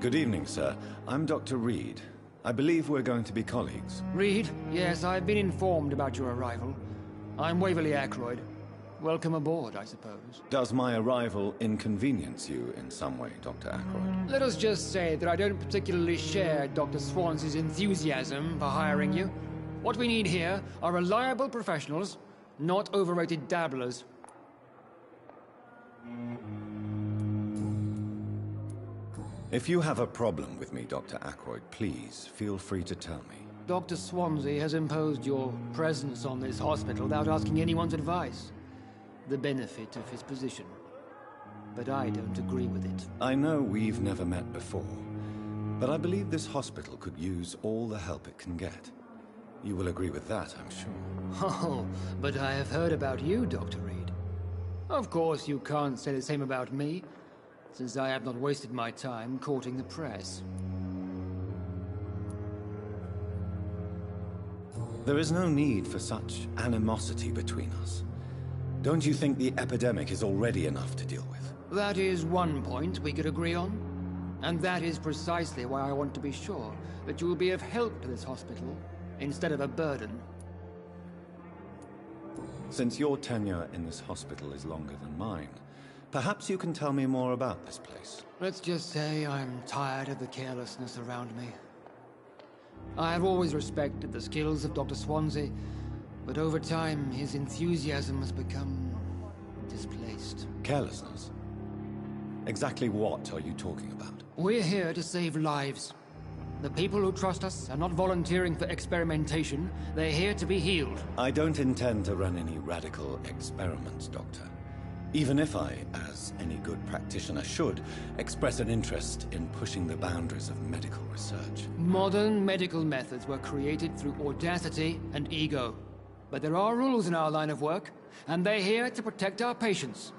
Good evening, sir. I'm Dr. Reed. I believe we're going to be colleagues. Reed? Yes, I've been informed about your arrival. I'm Waverly Ackroyd. Welcome aboard, I suppose. Does my arrival inconvenience you in some way, Dr. Ackroyd? Let us just say that I don't particularly share Dr. Swansea's enthusiasm for hiring you. What we need here are reliable professionals, not overrated dabblers. If you have a problem with me, Dr. Ackroyd, please feel free to tell me. Dr. Swansea has imposed your presence on this hospital without asking anyone's advice. The benefit of his position. But I don't agree with it. I know we've never met before, but I believe this hospital could use all the help it can get. You will agree with that, I'm sure. Oh, but I have heard about you, Dr. Reed. Of course you can't say the same about me, since I have not wasted my time courting the press. There is no need for such animosity between us. Don't you think the epidemic is already enough to deal with? That is one point we could agree on. And that is precisely why I want to be sure that you will be of help to this hospital, instead of a burden. Since your tenure in this hospital is longer than mine, perhaps you can tell me more about this place. Let's just say I'm tired of the carelessness around me. I have always respected the skills of Dr. Swansea, but over time his enthusiasm has become displaced. Carelessness? Exactly what are you talking about? We're here to save lives. The people who trust us are not volunteering for experimentation, they're here to be healed. I don't intend to run any radical experiments, Doctor. Even if I, as any good practitioner should, express an interest in pushing the boundaries of medical research. Modern medical methods were created through audacity and ego. But there are rules in our line of work, and they're here to protect our patients.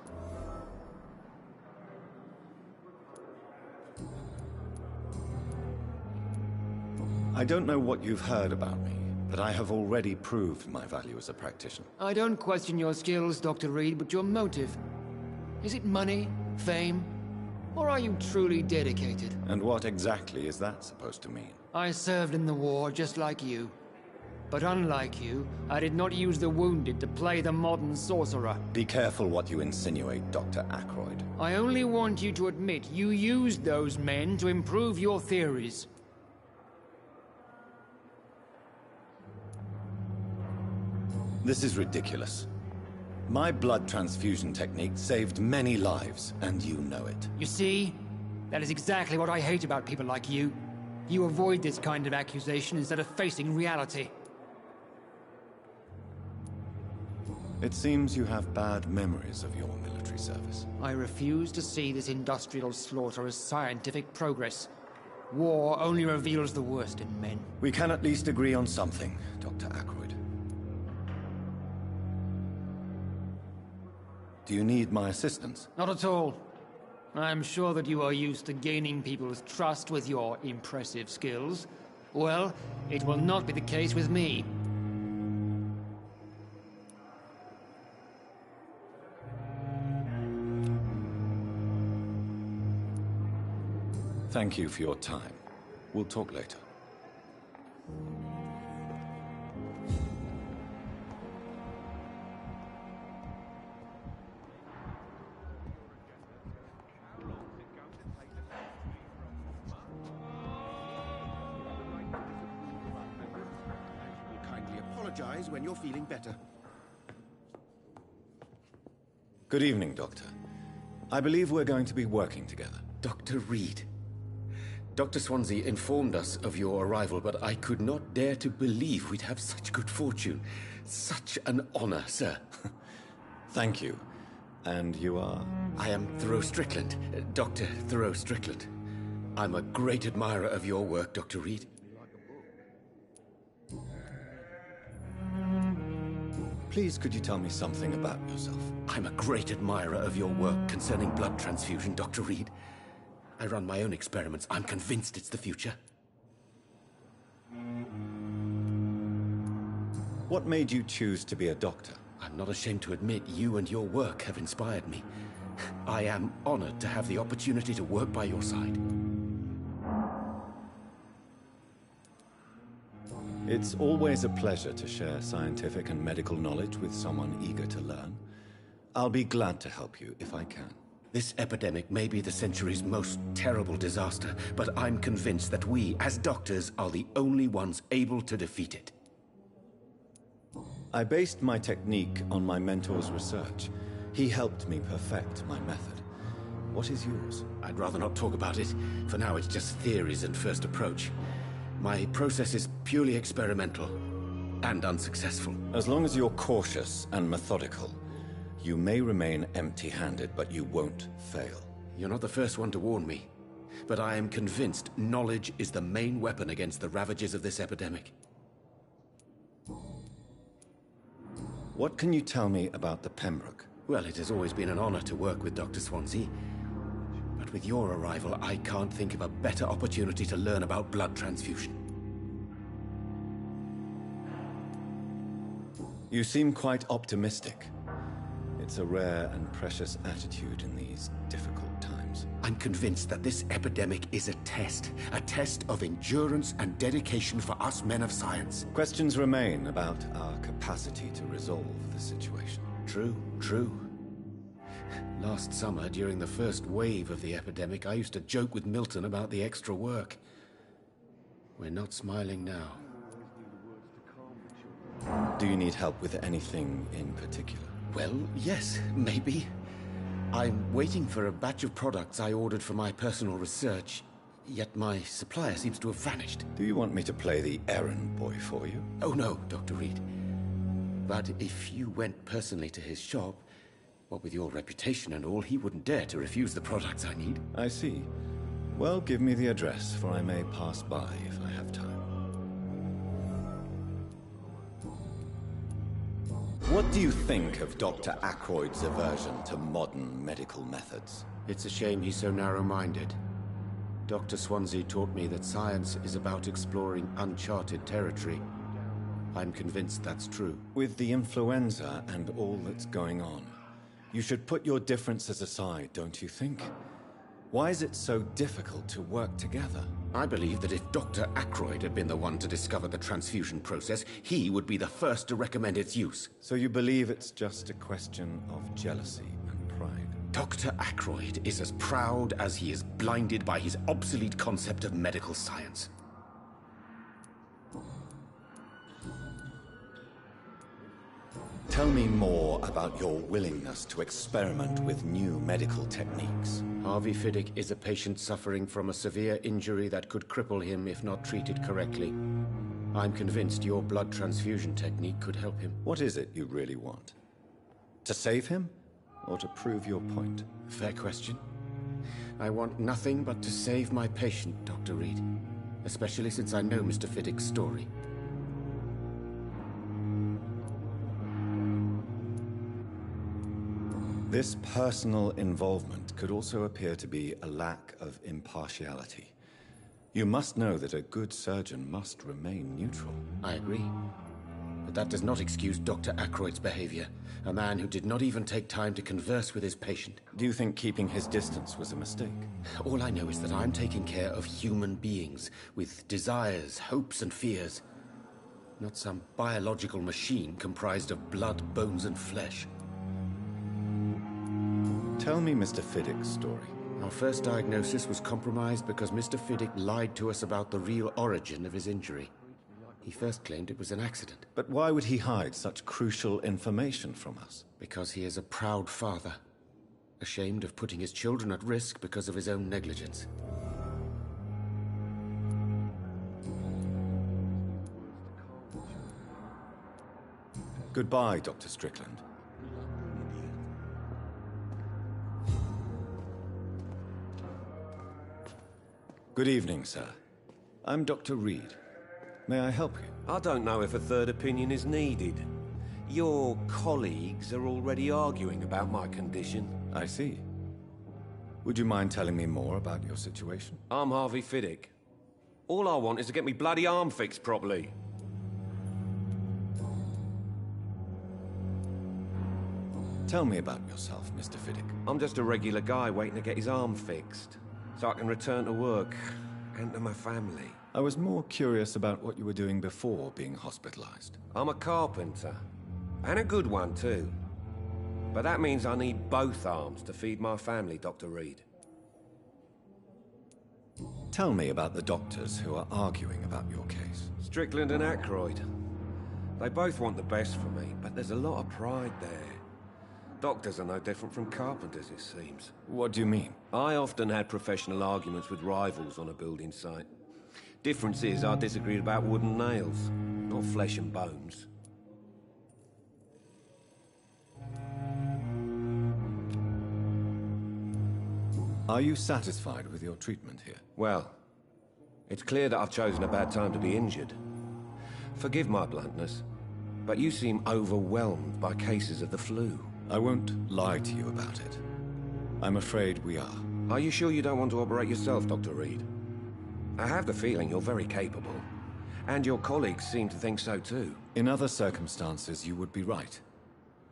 I don't know what you've heard about me, but I have already proved my value as a practitioner. I don't question your skills, Dr. Reed, but your motive. Is it money, fame, or are you truly dedicated? And what exactly is that supposed to mean? I served in the war just like you. But unlike you, I did not use the wounded to play the modern sorcerer. Be careful what you insinuate, Dr. Ackroyd. I only want you to admit you used those men to improve your theories. This is ridiculous. My blood transfusion technique saved many lives, and you know it. You see? That is exactly what I hate about people like you. You avoid this kind of accusation instead of facing reality. It seems you have bad memories of your military service. I refuse to see this industrial slaughter as scientific progress. War only reveals the worst in men. We can at least agree on something, Dr. Ackroyd. Do you need my assistance? Not at all. I'm sure that you are used to gaining people's trust with your impressive skills. Well, it will not be the case with me. Thank you for your time. We'll talk later. Kindly apologize when you're feeling better. Good evening, Doctor. I believe we're going to be working together. Dr. Reed. Dr. Swansea informed us of your arrival, but I could not dare to believe we'd have such good fortune. Such an honor, sir. Thank you. And you are? I am Thoreau Strickland, Dr. Thoreau Strickland. I'm a great admirer of your work, Dr. Reed. Please, could you tell me something about yourself? I'm a great admirer of your work concerning blood transfusion, Dr. Reed. I run my own experiments. I'm convinced it's the future. What made you choose to be a doctor? I'm not ashamed to admit you and your work have inspired me. I am honored to have the opportunity to work by your side. It's always a pleasure to share scientific and medical knowledge with someone eager to learn. I'll be glad to help you if I can. This epidemic may be the century's most terrible disaster, but I'm convinced that we, as doctors, are the only ones able to defeat it. I based my technique on my mentor's research. He helped me perfect my method. What is yours? I'd rather not talk about it. For now, it's just theories and first approach. My process is purely experimental and unsuccessful. As long as you're cautious and methodical, you may remain empty-handed, but you won't fail. You're not the first one to warn me, but I am convinced knowledge is the main weapon against the ravages of this epidemic. What can you tell me about the Pembroke? Well, it has always been an honor to work with Dr. Swansea. But with your arrival, I can't think of a better opportunity to learn about blood transfusion. You seem quite optimistic. It's a rare and precious attitude in these difficult times. I'm convinced that this epidemic is a test of endurance and dedication for us men of science. Questions remain about our capacity to resolve the situation. True. Last summer, during the first wave of the epidemic, I used to joke with Milton about the extra work. We're not smiling now. Do you need help with anything in particular? Well, yes, maybe. I'm waiting for a batch of products I ordered for my personal research, yet my supplier seems to have vanished. Do you want me to play the errand boy for you? Oh no, Dr. Reed. But if you went personally to his shop, what with your reputation and all, he wouldn't dare to refuse the products I need. I see. Well, give me the address, for I may pass by if I have time. What do you think of Dr. Ackroyd's aversion to modern medical methods? It's a shame he's so narrow-minded. Dr. Swansea taught me that science is about exploring uncharted territory. I'm convinced that's true. With the influenza and all that's going on, you should put your differences aside, don't you think? Why is it so difficult to work together? I believe that if Dr. Ackroyd had been the one to discover the transfusion process, he would be the first to recommend its use. So you believe it's just a question of jealousy and pride? Dr. Ackroyd is as proud as he is blinded by his obsolete concept of medical science. Tell me more about your willingness to experiment with new medical techniques. Harvey Fiddick is a patient suffering from a severe injury that could cripple him if not treated correctly. I'm convinced your blood transfusion technique could help him. What is it you really want? To save him, or to prove your point? Fair question. I want nothing but to save my patient, Dr. Reed. Especially since I know Mr. Fiddick's story. This personal involvement could also appear to be a lack of impartiality. You must know that a good surgeon must remain neutral. I agree. But that does not excuse Dr. Ackroyd's behavior. A man who did not even take time to converse with his patient. Do you think keeping his distance was a mistake? All I know is that I'm taking care of human beings with desires, hopes, and fears. Not some biological machine comprised of blood, bones, and flesh. Tell me Mr. Fiddick's story. Our first diagnosis was compromised because Mr. Fiddick lied to us about the real origin of his injury. He first claimed it was an accident. But why would he hide such crucial information from us? Because he is a proud father, ashamed of putting his children at risk because of his own negligence. Goodbye, Dr. Strickland. Good evening, sir. I'm Dr. Reed. May I help you? I don't know if a third opinion is needed. Your colleagues are already arguing about my condition. I see. Would you mind telling me more about your situation? I'm Harvey Fiddick. All I want is to get me bloody arm fixed properly. Tell me about yourself, Mr. Fiddick. I'm just a regular guy waiting to get his arm fixed, so I can return to work and to my family. I was more curious about what you were doing before being hospitalized. I'm a carpenter. And a good one, too. But that means I need both arms to feed my family, Dr. Reed. Tell me about the doctors who are arguing about your case. Strickland and Aykroyd. They both want the best for me, but there's a lot of pride there. Doctors are no different from carpenters, it seems. What do you mean? I often had professional arguments with rivals on a building site. Difference is, I disagreed about wooden nails, not flesh and bones. Are you satisfied with your treatment here? Well, it's clear that I've chosen a bad time to be injured. Forgive my bluntness, but you seem overwhelmed by cases of the flu. I won't lie to you about it. I'm afraid we are. Are you sure you don't want to operate yourself, Dr. Reed? I have the feeling you're very capable, and your colleagues seem to think so too. In other circumstances, you would be right.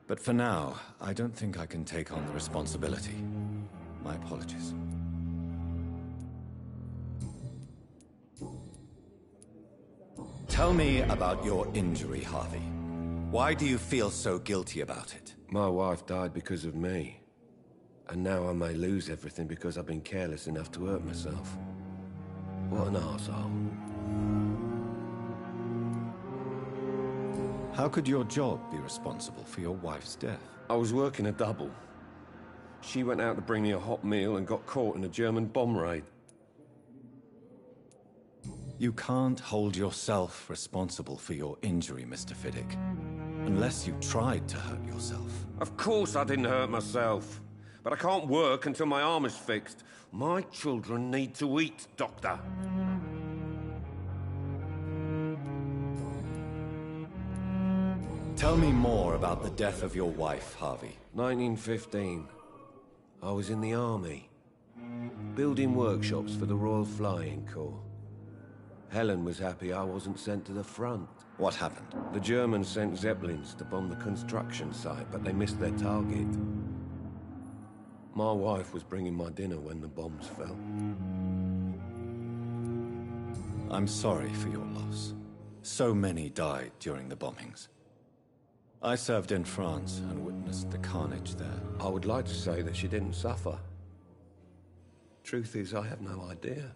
But for now, I don't think I can take on the responsibility. My apologies. Tell me about your injury, Harvey. Why do you feel so guilty about it? My wife died because of me. And now I may lose everything because I've been careless enough to hurt myself. What an arsehole. How could your job be responsible for your wife's death? I was working a double. She went out to bring me a hot meal and got caught in a German bomb raid. You can't hold yourself responsible for your injury, Mr. Fiddick. Unless you tried to hurt yourself. Of course I didn't hurt myself. But I can't work until my arm is fixed. My children need to eat, Doctor. Tell me more about the death of your wife, Harvey. 1915. I was in the army, building workshops for the Royal Flying Corps. Helen was happy I wasn't sent to the front. What happened? The Germans sent Zeppelins to bomb the construction site, but they missed their target. My wife was bringing my dinner when the bombs fell. I'm sorry for your loss. So many died during the bombings. I served in France and witnessed the carnage there. I would like to say that she didn't suffer. Truth is, I have no idea.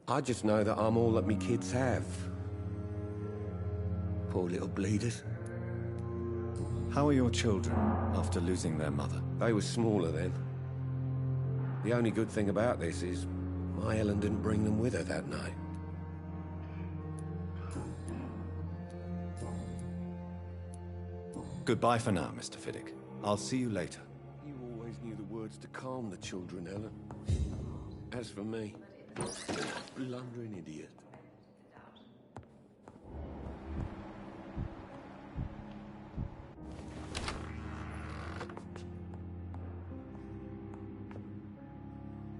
I just know that I'm all that me kids have. Poor little bleeders. How are your children after losing their mother? They were smaller then. The only good thing about this is my Helen didn't bring them with her that night. Goodbye for now, Mr. Fiddick. I'll see you later. You always knew the words to calm the children, Helen. As for me, blundering idiot.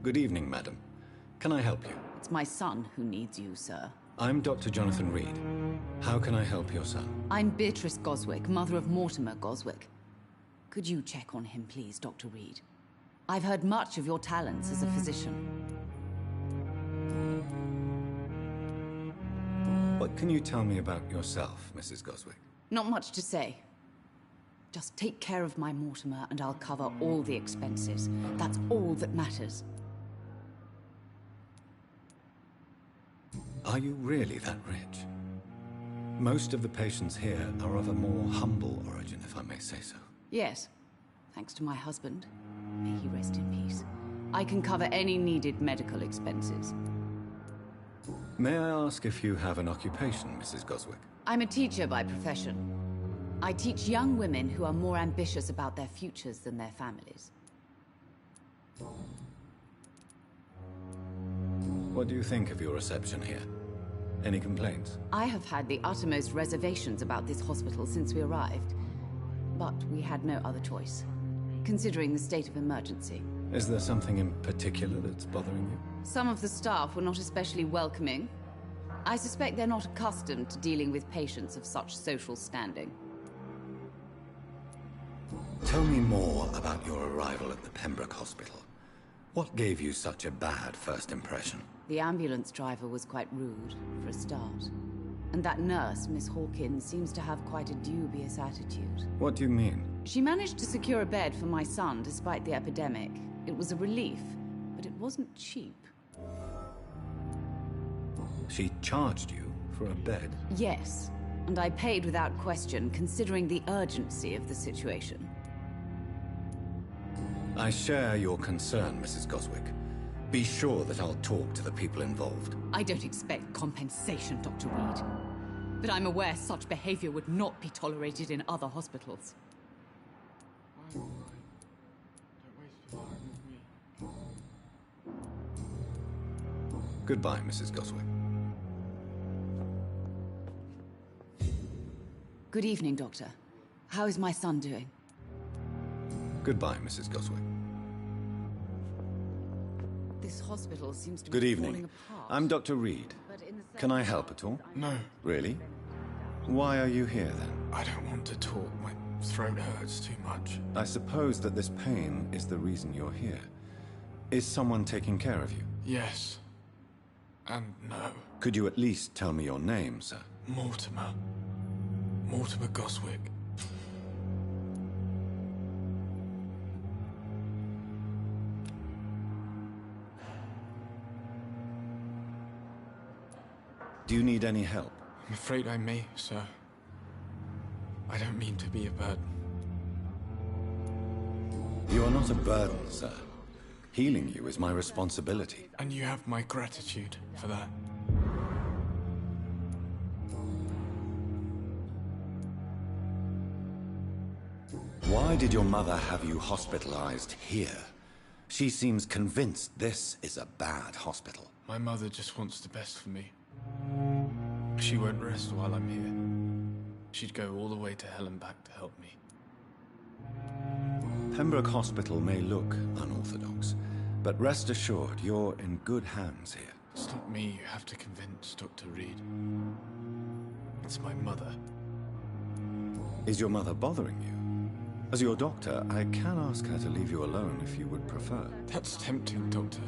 Good evening, madam. Can I help you? It's my son who needs you, sir. I'm Dr. Jonathan Reed. How can I help your son? I'm Beatrice Goswick, mother of Mortimer Goswick. Could you check on him, please, Dr. Reed? I've heard much of your talents as a physician. What can you tell me about yourself, Mrs. Goswick? Not much to say. Just take care of my Mortimer and I'll cover all the expenses. That's all that matters. Are you really that rich? Most of the patients here are of a more humble origin, if I may say so. Yes, thanks to my husband. May he rest in peace. I can cover any needed medical expenses. May I ask if you have an occupation, Mrs. Goswick? I'm a teacher by profession. I teach young women who are more ambitious about their futures than their families. What do you think of your reception here? Any complaints? I have had the uttermost reservations about this hospital since we arrived. But we had no other choice, considering the state of emergency. Is there something in particular that's bothering you? Some of the staff were not especially welcoming. I suspect they're not accustomed to dealing with patients of such social standing. Tell me more about your arrival at the Pembroke Hospital. What gave you such a bad first impression? The ambulance driver was quite rude, for a start. And that nurse, Miss Hawkins, seems to have quite a dubious attitude. What do you mean? She managed to secure a bed for my son despite the epidemic. It was a relief, but it wasn't cheap. She charged you for a bed? Yes, and I paid without question, considering the urgency of the situation. I share your concern, Mrs. Goswick. Be sure that I'll talk to the people involved. I don't expect compensation, Dr. Reed. But I'm aware such behavior would not be tolerated in other hospitals. Goodbye, Mrs. Goswick. Good evening, Doctor. How is my son doing? Goodbye, Mrs. Goswick. This hospital seems to Good be evening. falling apart. I'm Dr. Reed. But in the Can I help at all? No, Really? Why are you here, then? I don't want to talk. My throat hurts too much. I suppose that this pain is the reason you're here. Is someone taking care of you? Yes. And no. Could you at least tell me your name, sir? Mortimer. Mortimer Goswick. Do you need any help? I'm afraid I may, sir. I don't mean to be a burden. You are not a burden, sir. Healing you is my responsibility. And you have my gratitude for that. Why did your mother have you hospitalized here? She seems convinced this is a bad hospital. My mother just wants the best for me. She won't rest while I'm here. She'd go all the way to hell and back to help me. Pembroke Hospital may look unorthodox, but rest assured you're in good hands here. It's not me you have to convince, Dr. Reed. It's my mother. Is your mother bothering you? As your doctor, I can ask her to leave you alone if you would prefer. That's tempting, Doctor.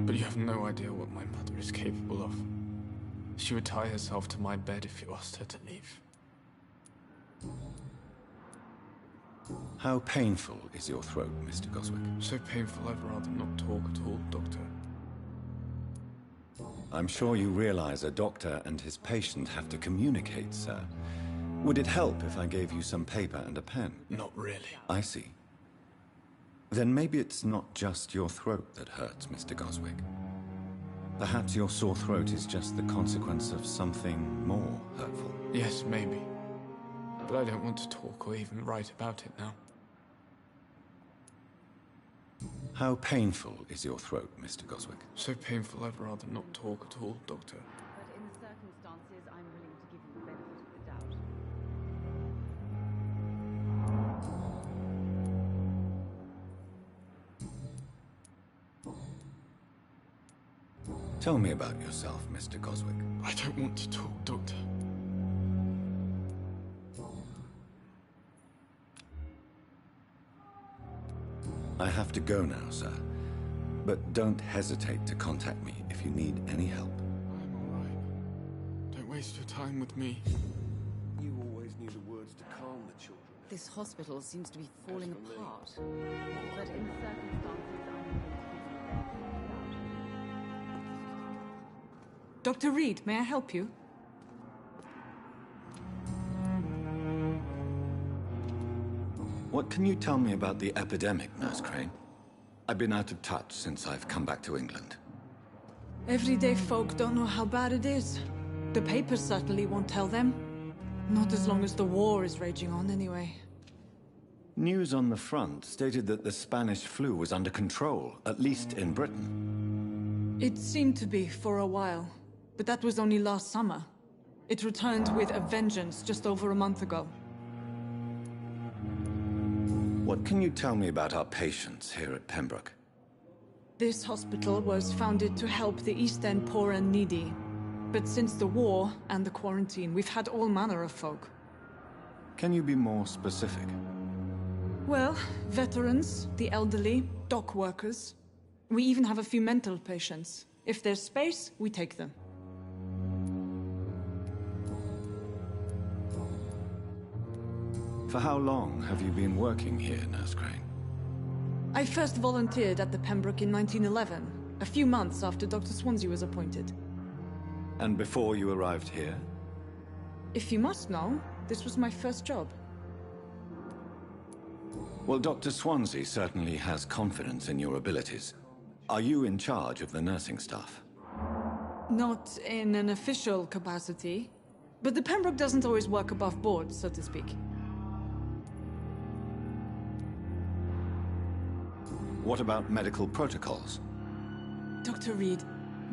But you have no idea what my mother is capable of. She would tie herself to my bed if you asked her to leave. How painful is your throat, Mr. Goswick? So painful I'd rather not talk at all, Doctor. I'm sure you realize a doctor and his patient have to communicate, sir. Would it help if I gave you some paper and a pen? Not really. I see. Then maybe it's not just your throat that hurts, Mr. Goswick. Perhaps your sore throat is just the consequence of something more hurtful. Yes, maybe. But I don't want to talk or even write about it now. How painful is your throat, Mr. Goswick? So painful I'd rather not talk at all, Doctor. But in the circumstances, I'm willing to give you the benefit of the doubt. Tell me about yourself, Mr. Goswick. I don't want to talk, Doctor. I have to go now, sir. But don't hesitate to contact me if you need any help. I'm all right. Don't waste your time with me. You always knew the words to calm the children. This hospital seems to be falling As for me. apart. But in the circumstances, I'm willing to give you the benefit of the doubt. Dr. Reed, may I help you? What can you tell me about the epidemic, Nurse Crane? I've been out of touch since I've come back to England. Everyday folk don't know how bad it is. The papers certainly won't tell them. Not as long as the war is raging on, anyway. News on the front stated that the Spanish flu was under control, at least in Britain. It seemed to be for a while, but that was only last summer. It returned with a vengeance just over a month ago. What can you tell me about our patients here at Pembroke? This hospital was founded to help the East End poor and needy. But since the war and the quarantine, we've had all manner of folk. Can you be more specific? Well, veterans, the elderly, dock workers, We even have a few mental patients. If there's space, we take them. For how long have you been working here, Nurse Crane? I first volunteered at the Pembroke in 1911, a few months after Dr. Swansea was appointed. And before you arrived here? If you must know, this was my first job. Well, Dr. Swansea certainly has confidence in your abilities. Are you in charge of the nursing staff? Not in an official capacity, but the Pembroke doesn't always work above board, so to speak. What about medical protocols? Dr. Reed,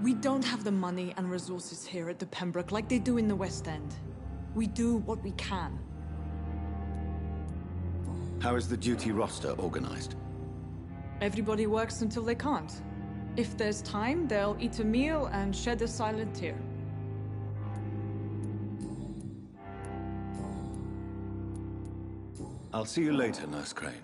we don't have the money and resources here at the Pembroke like they do in the West End. We do what we can. How is the duty roster organized? Everybody works until they can't. If there's time, they'll eat a meal and shed a silent tear. I'll see you later, Nurse Crane.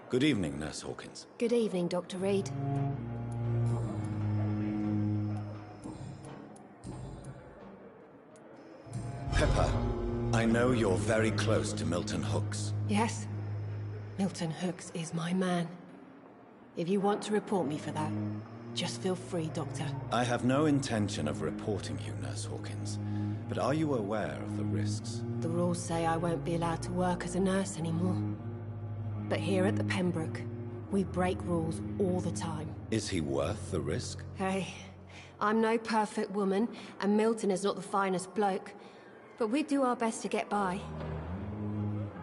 Good evening, Nurse Hawkins. Good evening, Dr. Reed. Pepper, I know you're very close to Milton Hooks. Yes? Milton Hooks is my man. If you want to report me for that, just feel free, Doctor. I have no intention of reporting you, Nurse Hawkins. But are you aware of the risks? The rules say I won't be allowed to work as a nurse anymore. But here at the Pembroke, we break rules all the time. Is he worth the risk? Hey, I'm no perfect woman, and Milton is not the finest bloke. But we do our best to get by.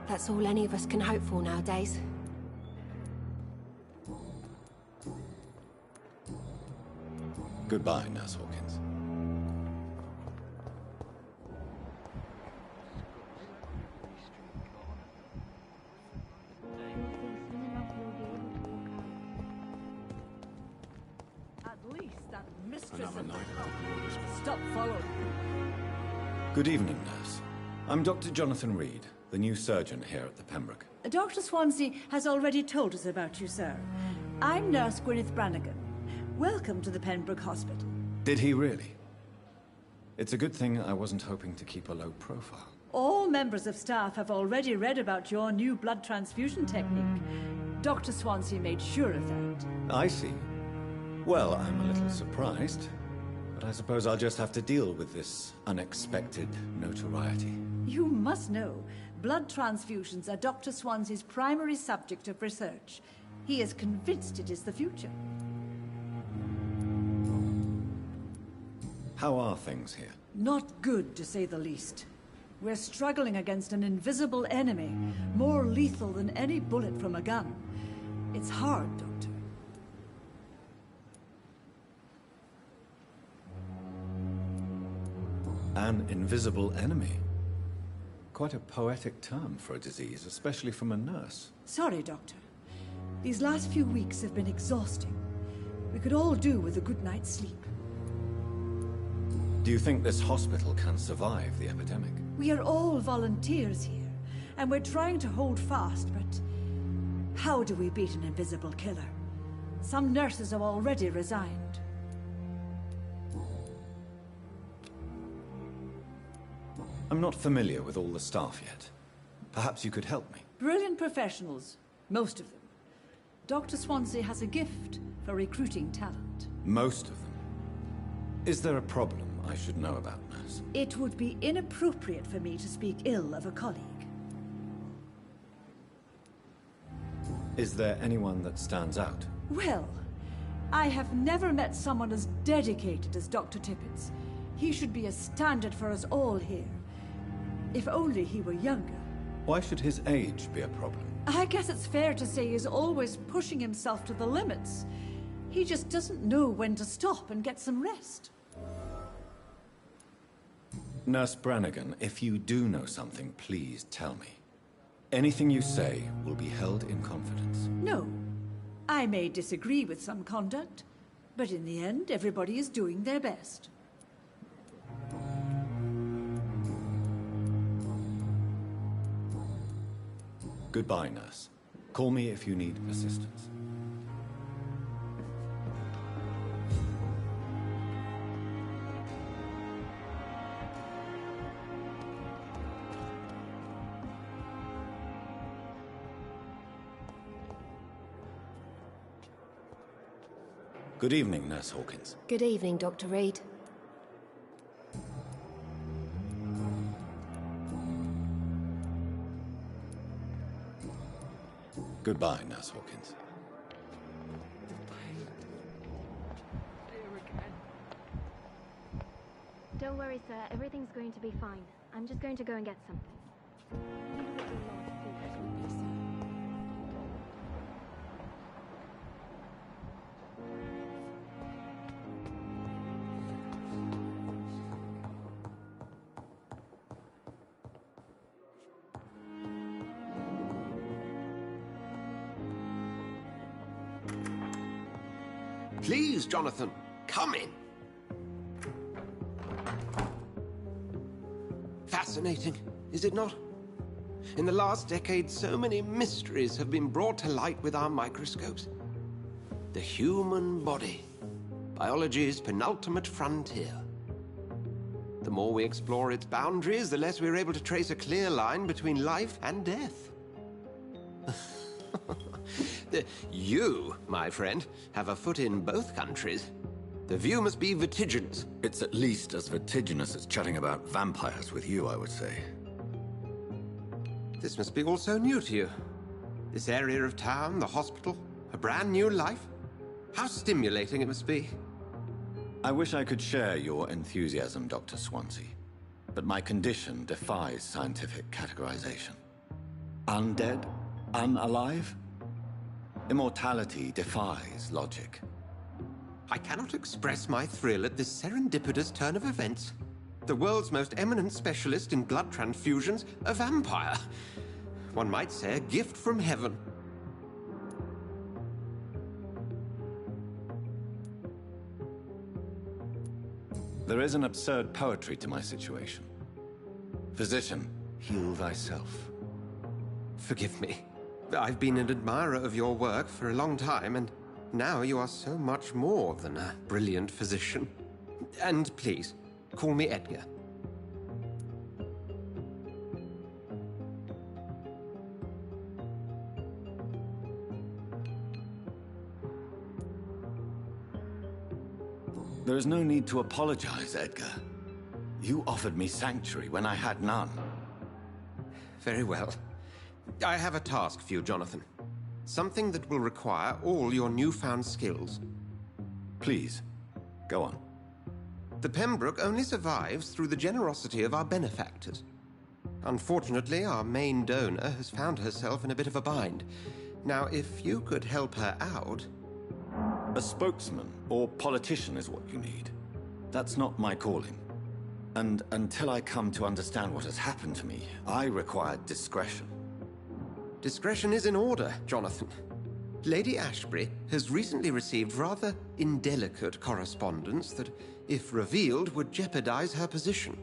That's all any of us can hope for nowadays. Goodbye, Nurse Hawkins. Stop following. Good evening, Nurse. I'm Dr. Jonathan Reed, the new surgeon here at the Pembroke. Dr. Swansea has already told us about you, sir. I'm Nurse Gwyneth Brannigan. Welcome to the Pembroke Hospital. Did he really? It's a good thing I wasn't hoping to keep a low profile. All members of staff have already read about your new blood transfusion technique. Dr. Swansea made sure of that. I see. Well, I'm a little surprised, but I suppose I'll just have to deal with this unexpected notoriety. You must know, blood transfusions are Dr. Swansea's primary subject of research. He is convinced it is the future. How are things here? Not good, to say the least. We're struggling against an invisible enemy, more lethal than any bullet from a gun. It's hard, Doctor. An invisible enemy? Quite a poetic term for a disease, especially from a nurse. Sorry, Doctor. These last few weeks have been exhausting. We could all do with a good night's sleep. Do you think this hospital can survive the epidemic? We are all volunteers here, and we're trying to hold fast, but how do we beat an invisible killer? Some nurses have already resigned. I'm not familiar with all the staff yet. Perhaps you could help me. Brilliant professionals, most of them. Dr. Swansea has a gift for recruiting talent. Most of them. Is there a problem I should know about, nurse? It would be inappropriate for me to speak ill of a colleague. Is there anyone that stands out? Well, I have never met someone as dedicated as Dr. Tippett. He should be a standard for us all here. If only he were younger. Why should his age be a problem? I guess it's fair to say he's always pushing himself to the limits. He just doesn't know when to stop and get some rest. Nurse Brannigan, if you do know something, please tell me. Anything you say will be held in confidence. No. I may disagree with some conduct, but in the end, everybody is doing their best. Goodbye, nurse. Call me if you need assistance. Good evening, Nurse Hawkins. Good evening, Dr. Reed. Goodbye, Nurse Hawkins. Don't worry, sir. Everything's going to be fine. I'm just going to go and get something. You know what your last orders would be, sir. Please, Jonathan, come in. Fascinating, is it not? In the last decade, so many mysteries have been brought to light with our microscopes. The human body, biology's penultimate frontier. The more we explore its boundaries, the less we're able to trace a clear line between life and death. You, my friend, have a foot in both countries. The view must be vertiginous. It's at least as vertiginous as chatting about vampires with you, I would say. This must be all so new to you. This area of town, the hospital, a brand new life. How stimulating it must be. I wish I could share your enthusiasm, Dr. Swansea, but my condition defies scientific categorization. Undead? Unalive? Immortality defies logic. I cannot express my thrill at this serendipitous turn of events. The world's most eminent specialist in blood transfusions, a vampire. One might say a gift from heaven. There is an absurd poetry to my situation. Physician, heal thyself. Forgive me. I've been an admirer of your work for a long time, and now you are so much more than a brilliant physician. And please, call me Edgar. There is no need to apologize, Edgar. You offered me sanctuary when I had none. Very well. I have a task for you, Jonathan. Something that will require all your newfound skills. Please, go on. The Pembroke only survives through the generosity of our benefactors. Unfortunately, our main donor has found herself in a bit of a bind. Now, if you could help her out... A spokesman or politician is what you need. That's not my calling. And until I come to understand what has happened to me, I require discretion. Discretion is in order, Jonathan. Lady Ashbury has recently received rather indelicate correspondence that, if revealed, would jeopardize her position.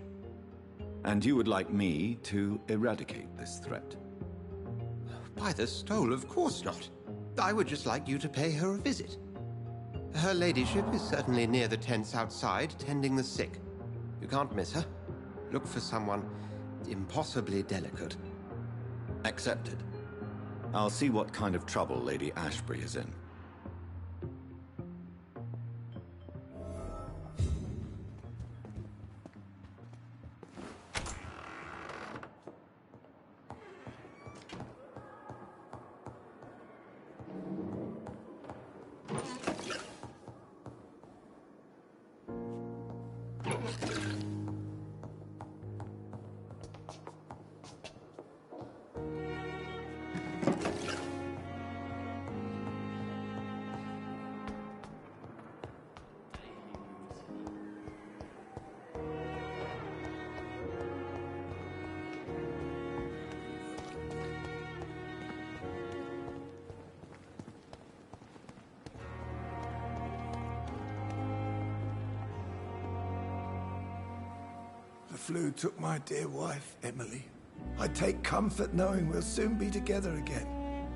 And you would like me to eradicate this threat? By the stole, of course not. I would just like you to pay her a visit. Her ladyship is certainly near the tents outside, tending the sick. You can't miss her. Look for someone impossibly delicate. Accepted. I'll see what kind of trouble Lady Ashbury is in. flu took my dear wife, Emily. I take comfort knowing we'll soon be together again.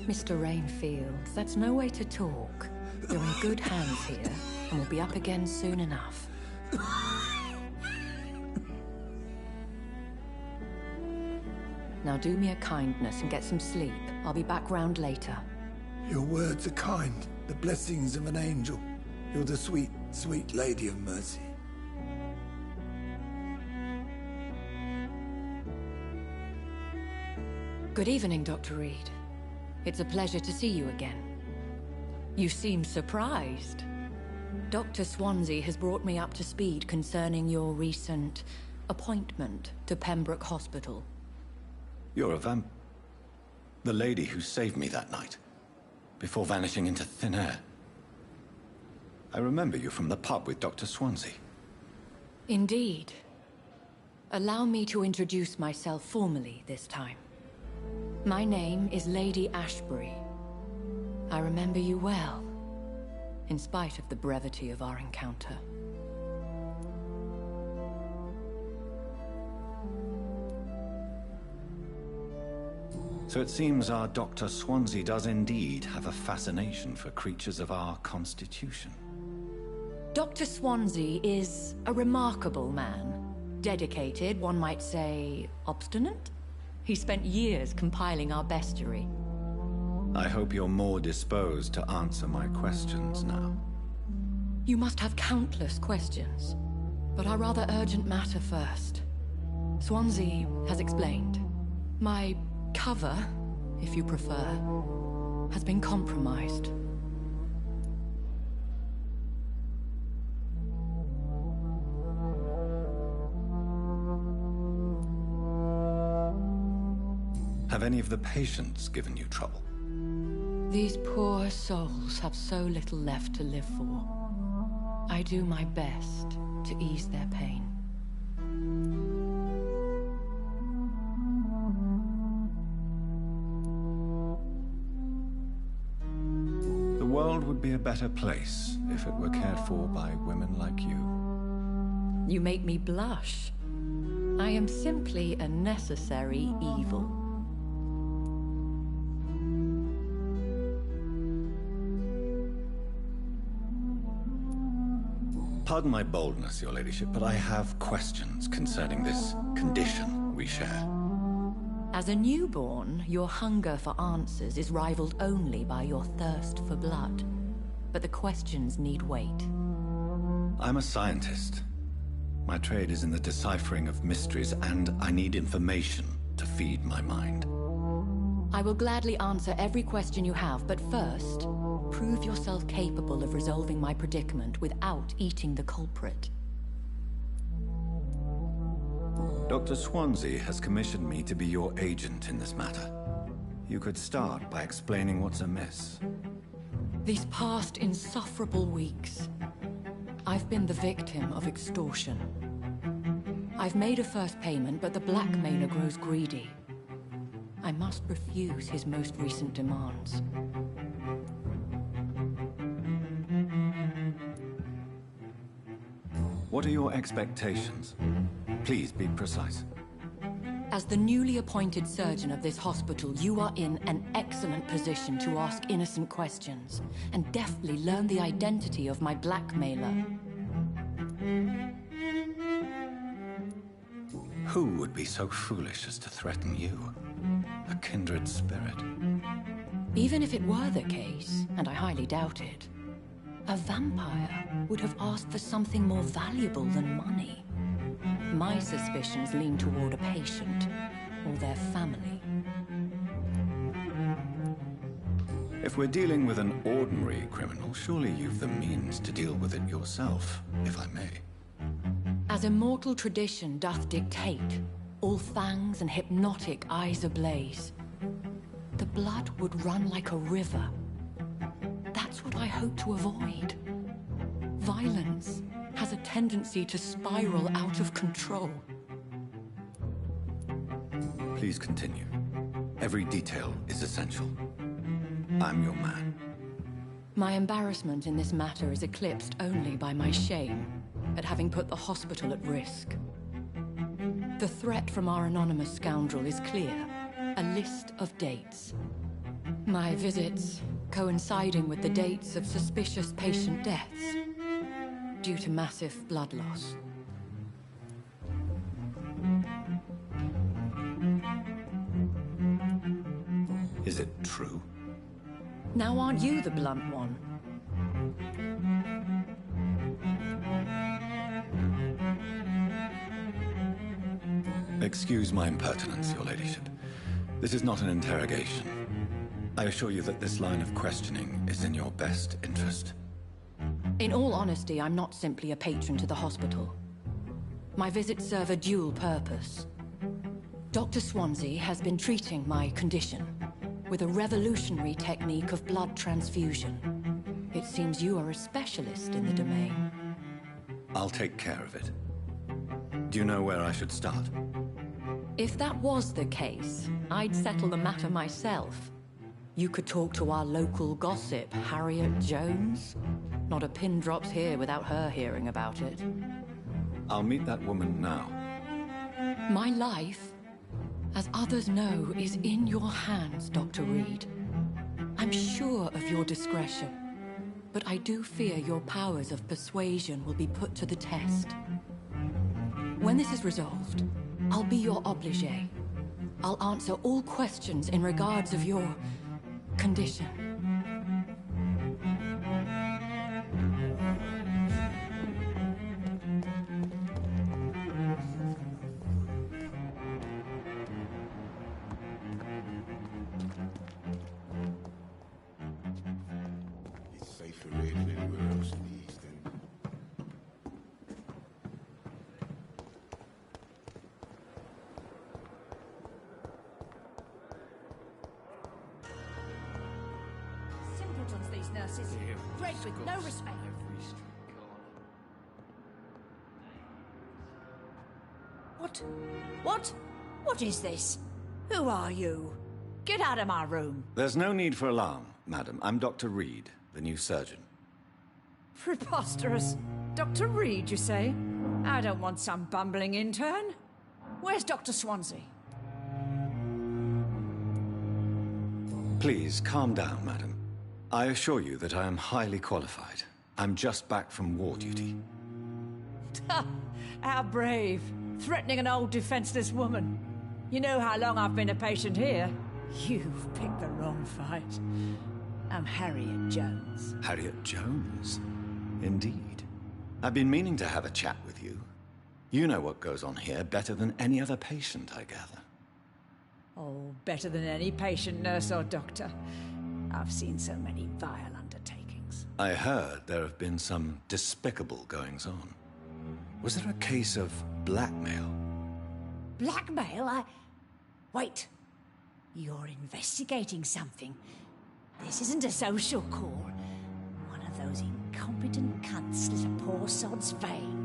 Mr. Rainfield, that's no way to talk. You're in good hands here, and we'll be up again soon enough. Now do me a kindness and get some sleep. I'll be back round later. Your words are kind, the blessings of an angel. You're the sweet, sweet Lady of Mercy. Good evening, Dr. Reed. It's a pleasure to see you again. You seem surprised. Dr. Swansea has brought me up to speed concerning your recent appointment to Pembroke Hospital. You're a the lady who saved me that night, before vanishing into thin air. I remember you from the pub with Dr. Swansea. Indeed. Allow me to introduce myself formally this time. My name is Lady Ashbury. I remember you well, in spite of the brevity of our encounter. So it seems our Dr. Swansea does indeed have a fascination for creatures of our constitution. Dr. Swansea is a remarkable man. Dedicated, one might say, obstinate? He spent years compiling our bestiary. I hope you're more disposed to answer my questions now. You must have countless questions, but our rather urgent matter first. Swansea has explained. My cover, if you prefer, has been compromised. Have any of the patients given you trouble? These poor souls have so little left to live for. I do my best to ease their pain. The world would be a better place if it were cared for by women like you. You make me blush. I am simply a necessary evil. Pardon my boldness, Your Ladyship, but I have questions concerning this condition we share. As a newborn, your hunger for answers is rivaled only by your thirst for blood. But the questions need wait. I'm a scientist. My trade is in the deciphering of mysteries, and I need information to feed my mind. I will gladly answer every question you have, but first, prove yourself capable of resolving my predicament without eating the culprit. Dr. Swansea has commissioned me to be your agent in this matter. You could start by explaining what's amiss. These past insufferable weeks, I've been the victim of extortion. I've made a first payment, but the blackmailer grows greedy. I must refuse his most recent demands. What are your expectations? Please be precise. As the newly appointed surgeon of this hospital, you are in an excellent position to ask innocent questions and deftly learn the identity of my blackmailer. Who would be so foolish as to threaten you? A kindred spirit. Even if it were the case, and I highly doubt it, a vampire would have asked for something more valuable than money. My suspicions lean toward a patient or their family. If we're dealing with an ordinary criminal, surely you've the means to deal with it yourself, if I may. As immortal tradition doth dictate, all fangs and hypnotic eyes ablaze, the blood would run like a river. That's what I hope to avoid. Violence has a tendency to spiral out of control. Please continue. Every detail is essential. I'm your man. My embarrassment in this matter is eclipsed only by my shame at having put the hospital at risk. The threat from our anonymous scoundrel is clear. A list of dates. My visits coinciding with the dates of suspicious patient deaths due to massive blood loss. Is it true? Now aren't you the blunt one? Excuse my impertinence, Your Ladyship. This is not an interrogation. I assure you that this line of questioning is in your best interest. In all honesty, I'm not simply a patron to the hospital. My visits serve a dual purpose. Dr. Swansea has been treating my condition with a revolutionary technique of blood transfusion. It seems you are a specialist in the domain. I'll take care of it. Do you know where I should start? If that was the case, I'd settle the matter myself. You could talk to our local gossip, Harriet Jones. Not a pin drops here without her hearing about it. I'll meet that woman now. My life, as others know, is in your hands, Dr. Reed. I'm sure of your discretion, but I do fear your powers of persuasion will be put to the test. When this is resolved, I'll be your obligé. I'll answer all questions in regards of your condition. It's safer here than anywhere else in the East End. Simpletons, these nurses. Bred with no respect. What? What? What is this? Who are you? Get out of my room. There's no need for alarm, madam. I'm Dr. Reed, the new surgeon. Preposterous. Dr. Reed, you say? I don't want some bumbling intern. Where's Dr. Swansea? Please, calm down, madam. I assure you that I am highly qualified. I'm just back from war duty. How brave. Threatening an old defenseless woman. You know how long I've been a patient here? You've picked the wrong fight. I'm Harriet Jones. Harriet Jones? Indeed. I've been meaning to have a chat with you. You know what goes on here better than any other patient, I gather. Oh, better than any patient, nurse or doctor. I've seen so many vile undertakings. I heard there have been some despicable goings-on. Was there a case of blackmail? Blackmail? Wait. You're investigating something. This isn't a social call. One of those incompetent cunts slit a poor sod's vein.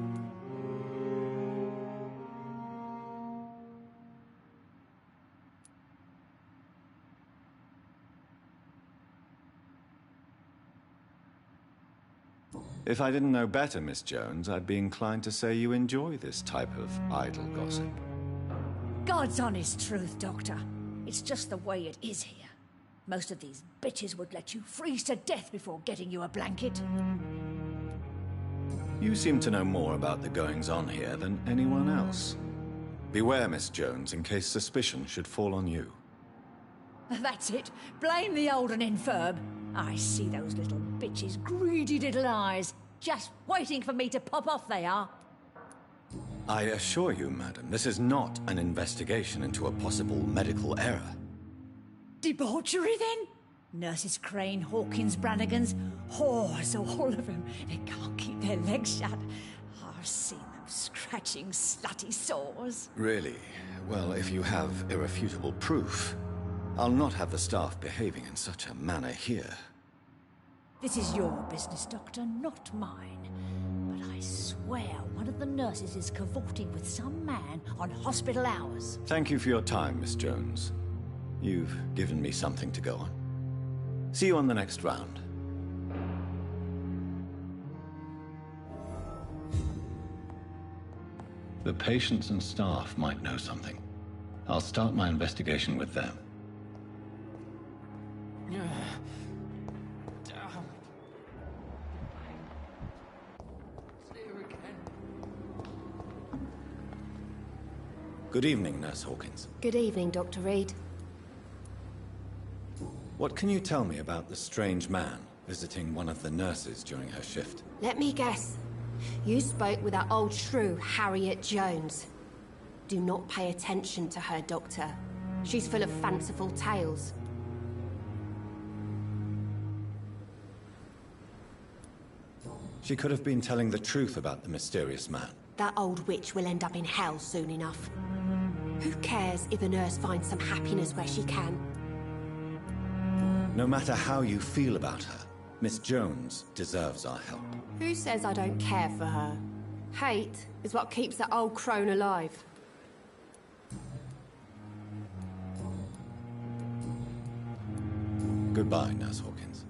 If I didn't know better, Miss Jones, I'd be inclined to say you enjoy this type of idle gossip. God's honest truth, Doctor. It's just the way it is here. Most of these bitches would let you freeze to death before getting you a blanket. You seem to know more about the goings-on here than anyone else. Beware, Miss Jones, in case suspicion should fall on you. That's it. Blame the old and infirm. I see those little bitches' greedy little eyes. Just waiting for me to pop off, they are. I assure you, madam, this is not an investigation into a possible medical error. Debauchery, then? Nurses Crane, Hawkins, Brannigans, whores, all of them. They can't keep their legs shut. I've seen them scratching slutty sores. Really? Well, if you have irrefutable proof, I'll not have the staff behaving in such a manner here. This is your business, Doctor, not mine. But I swear one of the nurses is cavorting with some man on hospital hours. Thank you for your time, Miss Jones. You've given me something to go on. See you on the next round. The patients and staff might know something. I'll start my investigation with them. Good evening, Nurse Hawkins. Good evening, Dr. Reed. What can you tell me about the strange man visiting one of the nurses during her shift? Let me guess. You spoke with that old shrew, Harriet Jones. Do not pay attention to her, Doctor. She's full of fanciful tales. She could have been telling the truth about the mysterious man. That old witch will end up in hell soon enough. Who cares if a nurse finds some happiness where she can? No matter how you feel about her, Miss Jones deserves our help. Who says I don't care for her? Hate is what keeps that old crone alive. Goodbye, Nurse Hawkins.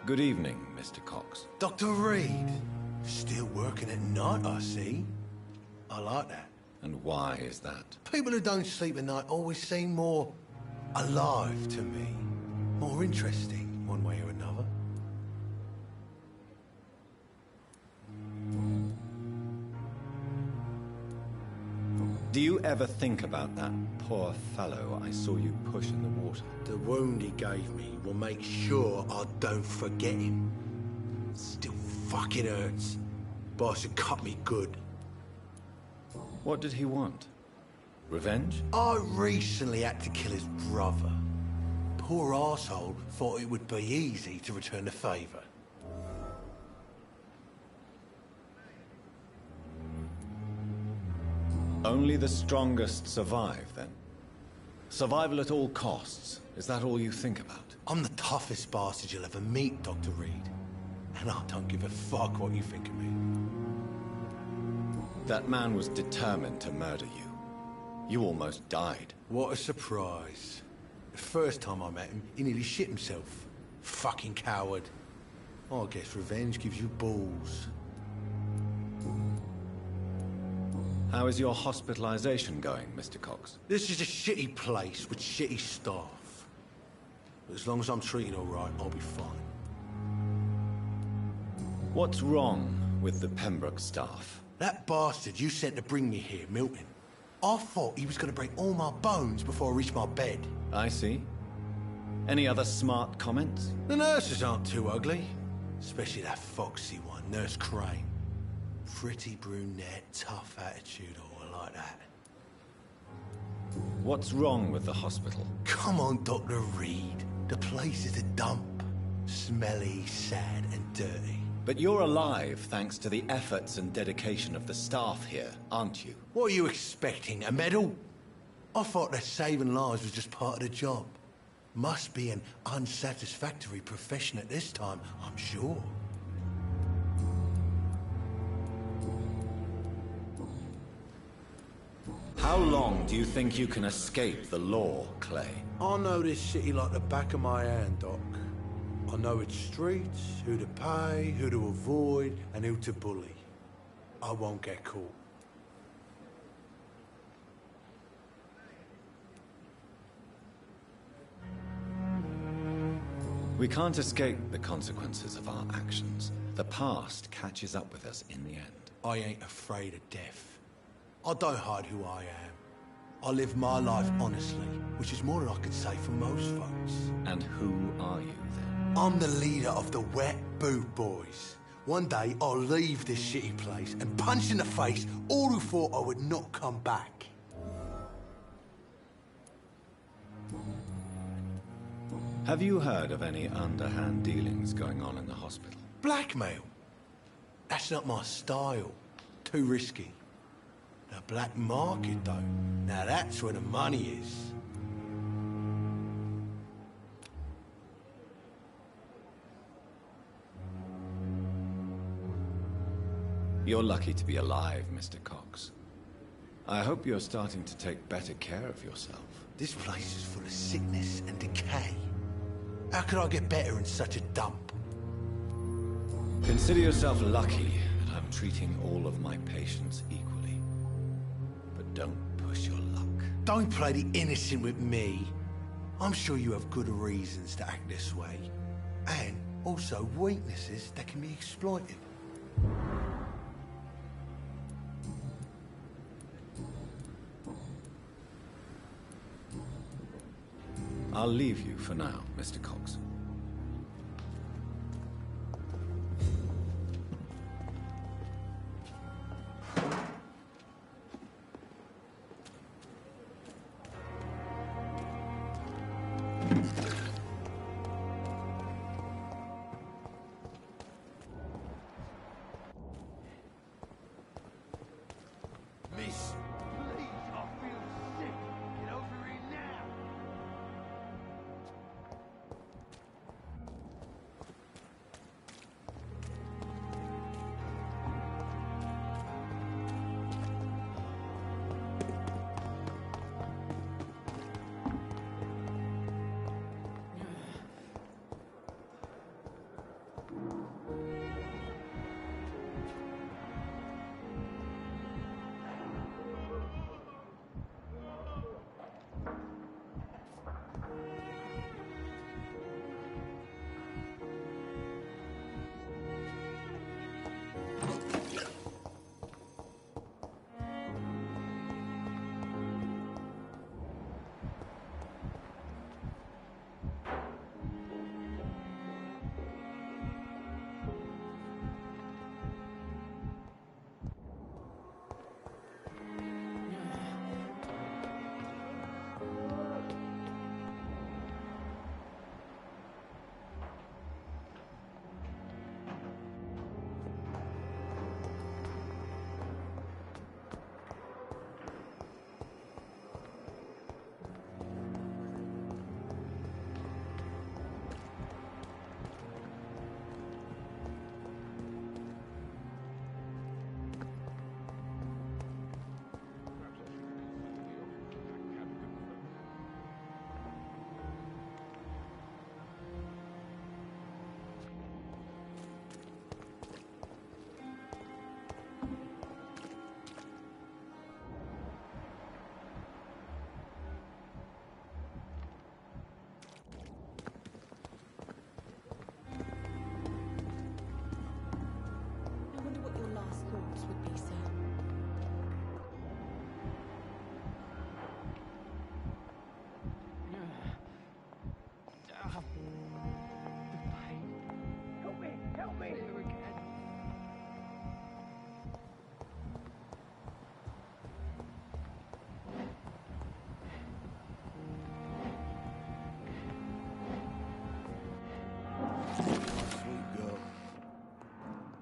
Good evening, Mr. Cox. Dr. Reed. Still working at night, I see. I like that. And why is that? People who don't sleep at night always seem more alive to me. More interesting, one way or another. Do you ever think about that poor fellow I saw you push in the water? The wound he gave me will make sure I don't forget him. Still fucking hurts. Boss had cut me good. What did he want? Revenge? I recently had to kill his brother. Poor arsehole thought it would be easy to return the favour. Only the strongest survive, then? Survival at all costs. Is that all you think about? I'm the toughest bastard you'll ever meet, Dr. Reed. And I don't give a fuck what you think of me. That man was determined to murder you. You almost died. What a surprise. The first time I met him, he nearly shit himself. Fucking coward. I guess revenge gives you balls. How is your hospitalization going, Mr. Cox? This is a shitty place with shitty staff. But as long as I'm treated all right, I'll be fine. What's wrong with the Pembroke staff? That bastard you sent to bring me here, Milton. I thought he was going to break all my bones before I reached my bed. I see. Any other smart comments? The nurses aren't too ugly. Especially that foxy one, Nurse Crane. Pretty brunette, tough attitude, all like that. What's wrong with the hospital? Come on, Dr. Reed. The place is a dump. Smelly, sad, and dirty. But you're alive thanks to the efforts and dedication of the staff here, aren't you? What are you expecting, a medal? I thought that saving lives was just part of the job. Must be an unsatisfactory profession at this time, I'm sure. How long do you think you can escape the law, Clay? I know this city like the back of my hand, Doc. I know its streets, who to pay, who to avoid, and who to bully. I won't get caught. We can't escape the consequences of our actions. The past catches up with us in the end. I ain't afraid of death. I don't hide who I am. I live my life honestly, which is more than I can say for most folks. And who are you, then? I'm the leader of the Wet Boot Boys. One day, I'll leave this shitty place and punch in the face all who thought I would not come back. Have you heard of any underhand dealings going on in the hospital? Blackmail? That's not my style. Too risky. The black market, though. Now that's where the money is. You're lucky to be alive, Mr. Cox. I hope you're starting to take better care of yourself. This place is full of sickness and decay. How could I get better in such a dump? Consider yourself lucky that I'm treating all of my patients equally. But don't push your luck. Don't play the innocent with me. I'm sure you have good reasons to act this way. And also weaknesses that can be exploited. I'll leave you for now, Mr. Cox. Miss, please, I feel sick. Get over here now.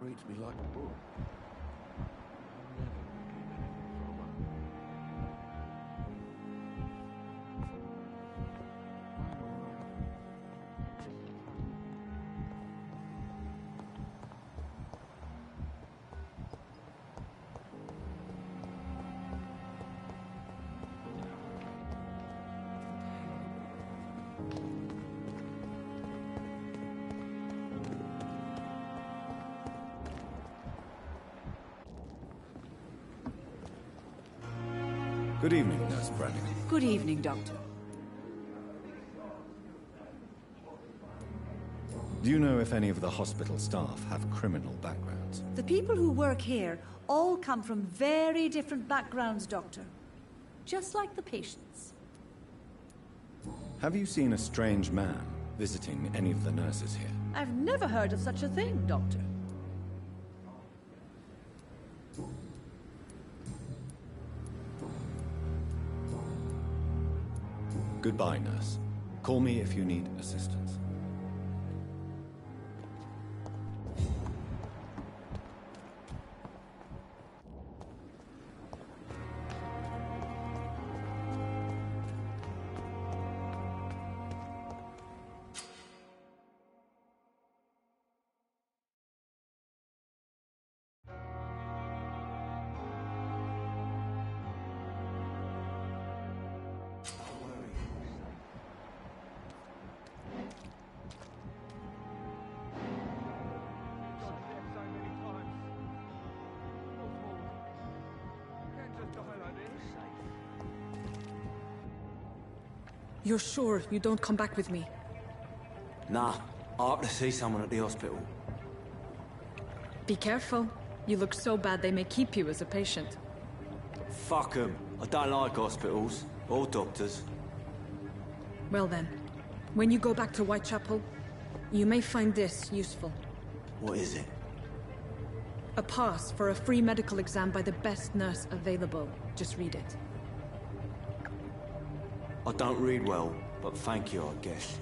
Reads me like a book. Good evening, Nurse Brannigan. Good evening, Doctor. Do you know if any of the hospital staff have criminal backgrounds? The people who work here all come from very different backgrounds, Doctor. Just like the patients. Have you seen a strange man visiting any of the nurses here? I've never heard of such a thing, Doctor. Goodbye, nurse. Call me if you need assistance. You're sure you don't come back with me? Nah, I have to see someone at the hospital. Be careful. You look so bad they may keep you as a patient. Fuck 'em. I don't like hospitals. Or doctors. Well then, when you go back to Whitechapel, you may find this useful. What is it? A pass for a free medical exam by the best nurse available. Just read it. I don't read well, but thank you, I guess.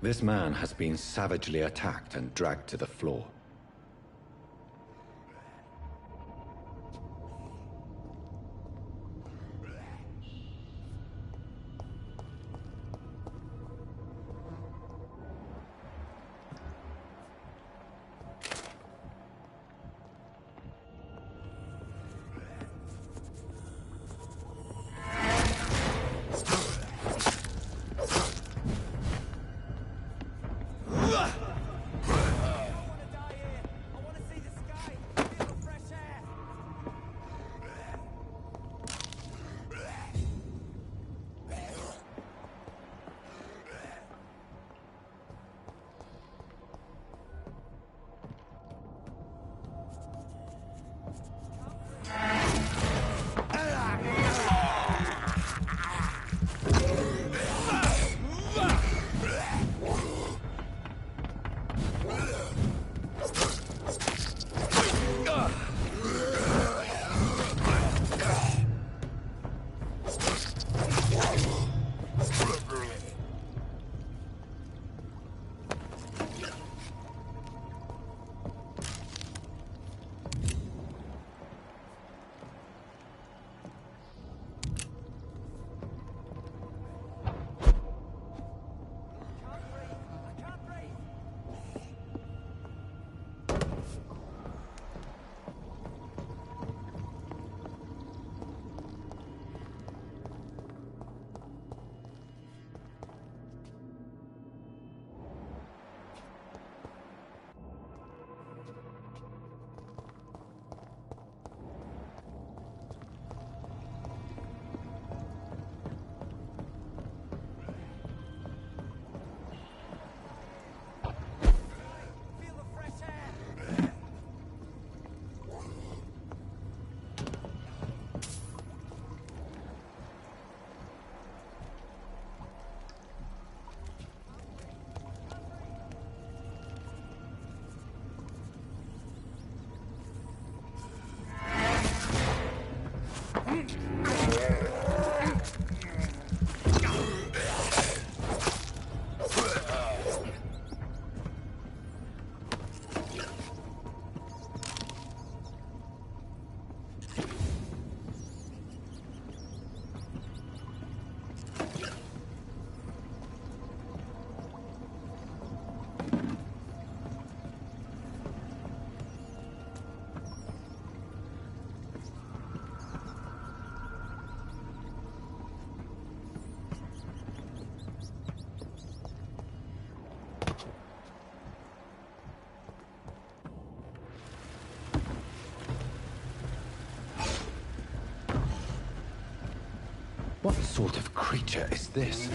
This man has been savagely attacked and dragged to the floor. What sort of creature is this?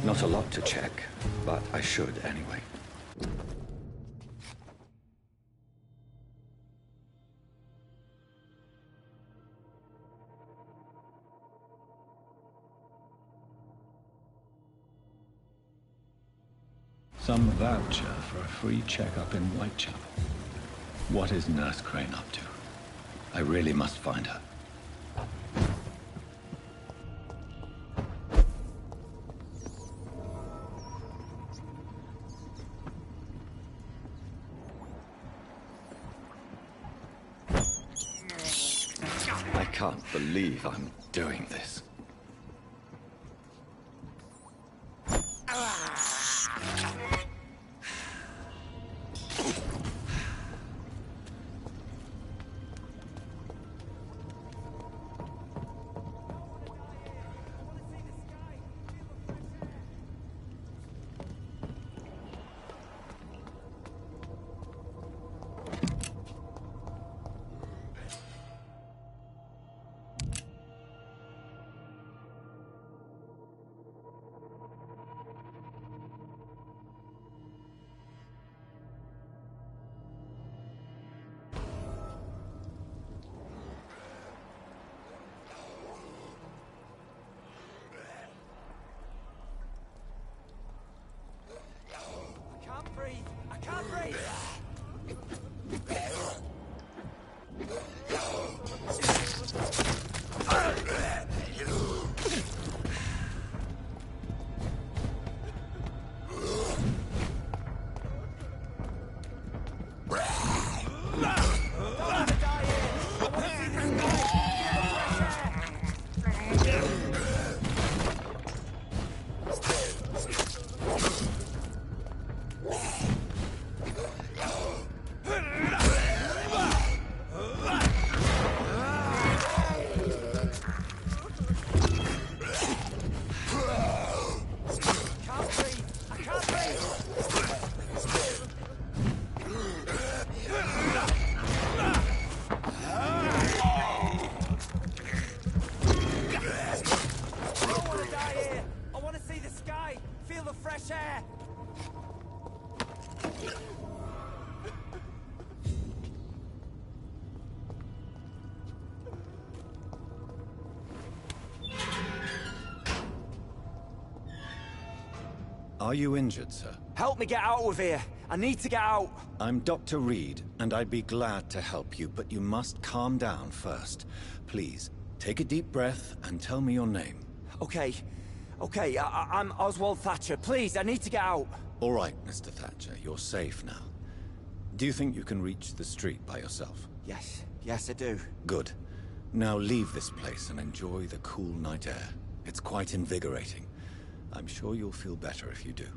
Not a lot to check, but I should anyway. Some voucher for a free checkup in Whitechapel. What is Nurse Crane up to? I really must find her. I can't believe I'm doing this. out here! I want to see the sky! Feel the fresh air! Are you injured, sir? Help me get out of here! I need to get out! I'm Dr. Reed, and I'd be glad to help you, but you must calm down first. Please, take a deep breath and tell me your name. Okay. I'm Oswald Thatcher. Please, I need to get out. All right, Mr. Thatcher, you're safe now. Do you think you can reach the street by yourself? Yes, I do. Good. Now leave this place and enjoy the cool night air. It's quite invigorating. I'm sure you'll feel better if you do.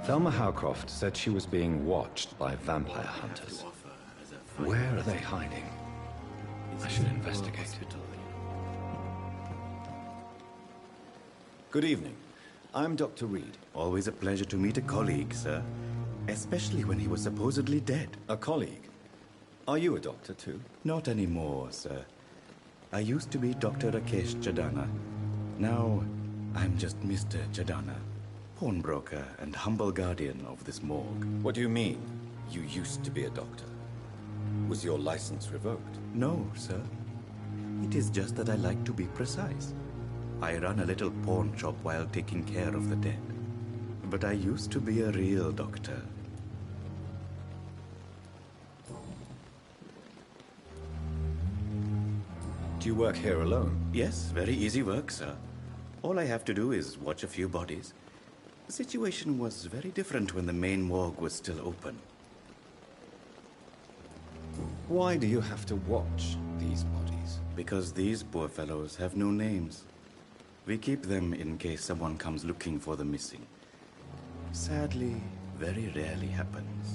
Thelma Howcroft said she was being watched by vampire hunters. Where are they hiding? I should investigate. Good evening. I'm Dr. Reed. Always a pleasure to meet a colleague, sir. Especially when he was supposedly dead. A colleague? Are you a doctor too? Not anymore, sir. I used to be Dr. Rakesh Chadana. Now, I'm just Mr. Chadana, pawnbroker and humble guardian of this morgue. What do you mean, you used to be a doctor? Was your license revoked? No, sir. It is just that I like to be precise. I run a little pawn shop while taking care of the dead. But I used to be a real doctor. Do you work here alone? Yes, very easy work, sir. All I have to do is watch a few bodies. The situation was very different when the main morgue was still open. Why do you have to watch these bodies? Because these poor fellows have no names. We keep them in case someone comes looking for the missing. Sadly, very rarely happens.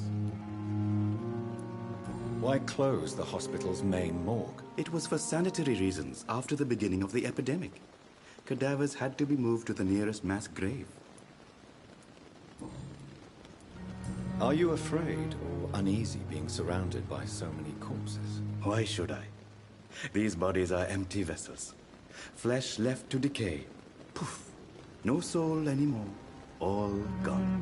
Why close the hospital's main morgue? It was for sanitary reasons after the beginning of the epidemic. Cadavers had to be moved to the nearest mass grave. Are you afraid or uneasy being surrounded by so many corpses? Why should I? These bodies are empty vessels. Flesh left to decay. Poof. No soul anymore. All gone.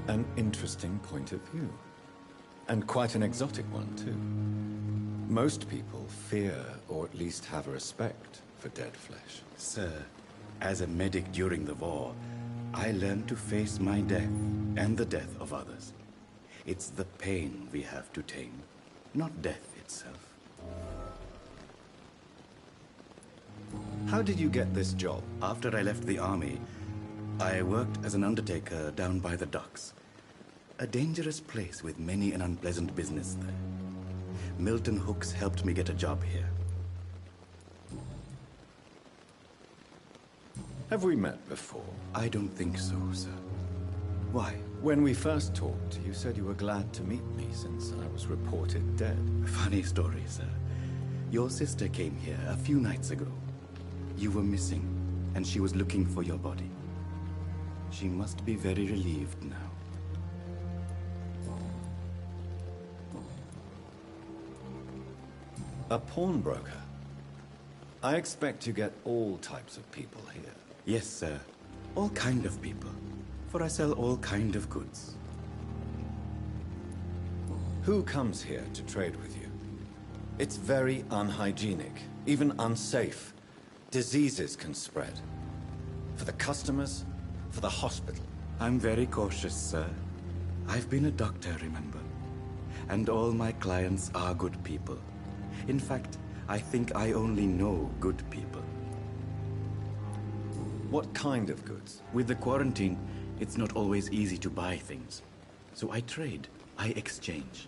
An interesting point of view. And quite an exotic one, too. Most people fear, or at least have a respect, for dead flesh. Sir, as a medic during the war, I learned to face my death and the death of others. It's the pain we have to tame, not death itself. How did you get this job? After I left the army, I worked as an undertaker down by the docks. A dangerous place with many an unpleasant business there. Milton Hooks helped me get a job here. Have we met before? I don't think so, sir. Why? When we first talked, you said you were glad to meet me since I was reported dead. Funny story, sir. Your sister came here a few nights ago. You were missing, and she was looking for your body. She must be very relieved now. A pawnbroker? I expect you get all types of people here. Yes, sir. All kind of people. For I sell all kind of goods. Who comes here to trade with you? It's very unhygienic, even unsafe. Diseases can spread. For the customers, for the hospital. I'm very cautious, sir. I've been a doctor, remember? And all my clients are good people. In fact, I think I only know good people. What kind of goods? With the quarantine, it's not always easy to buy things. So I trade, I exchange.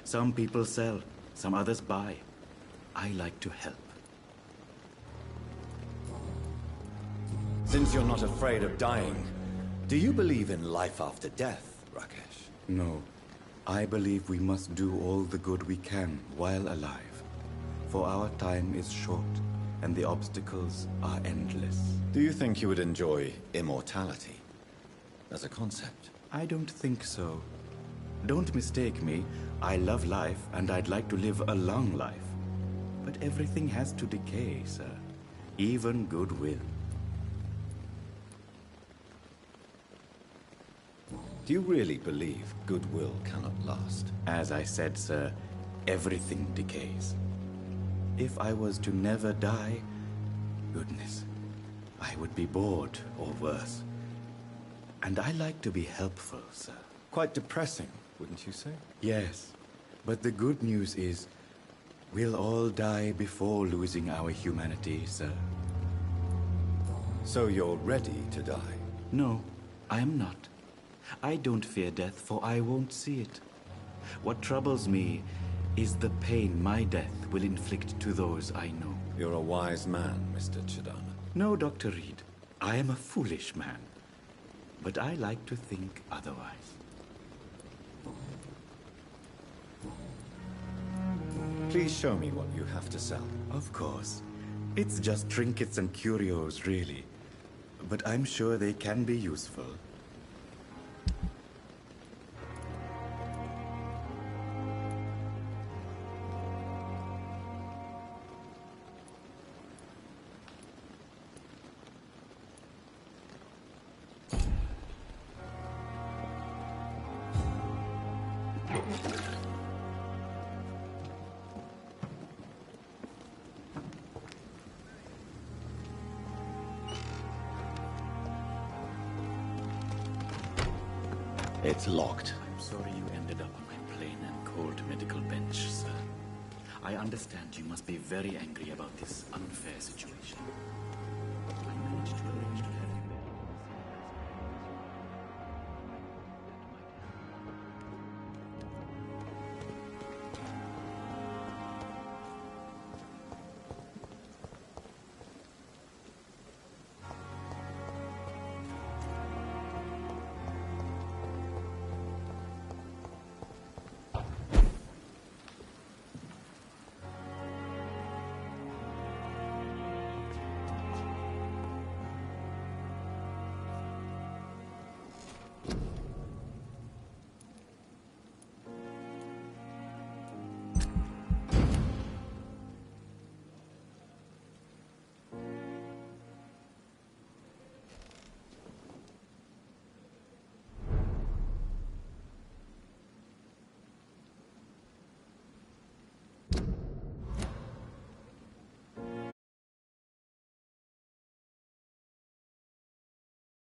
Some people sell, some others buy. I like to help. Since you're not afraid of dying, do you believe in life after death, Rakesh? No. I believe we must do all the good we can while alive. For our time is short, and the obstacles are endless. Do you think you would enjoy immortality as a concept? I don't think so. Don't mistake me. I love life, and I'd like to live a long life. But everything has to decay, sir. Even goodwill. Do you really believe goodwill cannot last? As I said, sir, everything decays. If I was to never die, goodness, I would be bored or worse. And I like to be helpful, sir. Quite depressing, wouldn't you say? Yes, but the good news is, we'll all die before losing our humanity, sir. So you're ready to die? No, I'm not. I don't fear death, for I won't see it. What troubles me is the pain my death will inflict to those I know. You're a wise man, Mr. Chadana. No, Dr. Reed. I am a foolish man. But I like to think otherwise. Please show me what you have to sell. Of course. It's just trinkets and curios, really. But I'm sure they can be useful. It's locked. I'm sorry you ended up on my plain and cold medical bench, sir. I understand you must be very angry about this unfair situation.